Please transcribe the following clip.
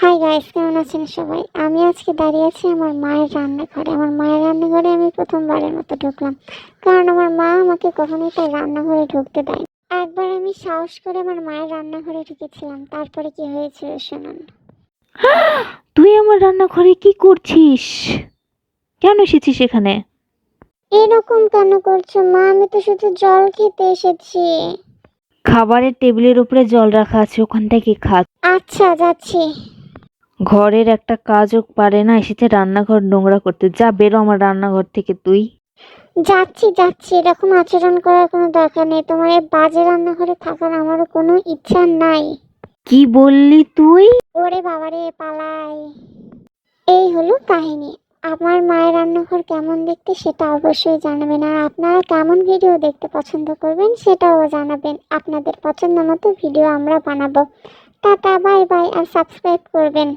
Hi guys, কেমন আছেন সবাই? আমি আজকে দাঁড়িয়ে আছি আমার মায়ের রান্নাঘরে। আমার মায়ের রান্নাঘরে আমি প্রথমবারের মতো ঢুকলাম, কারণ আমার মা আমাকে কখনোই তার রান্নাঘরে ঢুকতে দেয় না। একবার আমি সাহস করে আমার মায়ের রান্নাঘরে ঢুকেছিলাম, তারপরে কি হয়েছিল শুনুন। তুই আমার রান্নাঘরে কি করছিস? কেন এসেছিস এখানে? এরকম কেন করছো মা? আমি তো শুধু জল খেতে এসেছি। খাবারের টেবিলের উপরে জল রাখা আছে, ওখান থেকে খা। আচ্ছা, যাচ্ছি। ঘরের একটা কাজও পারে না, এসেছে রান্নাঘর নোংরা করতে। যা, বেরো আমার রান্নাঘর থেকে তুই। যাচ্ছি যাচ্ছি, এরকম আচরণ করার কোনো দরকার নেই। তোমার এই বাজে রান্নাঘরে থাকার আমারও কোনো ইচ্ছা নাই। কি বললি তুই? ওরে বাবারে, পালাই। এই হলো কাহিনী। আমার মায়ের রান্নাঘর কেমন দেখতে সেটা অবশ্যই জানাবেন, আর আপনারা কেমন ভিডিও দেখতে পছন্দ করবেন সেটাও জানাবেন। আপনাদের পছন্দ মতো ভিডিও আমরা বানাবো। টাটা, বাই বাই, আর সাবস্ক্রাইব করবেন।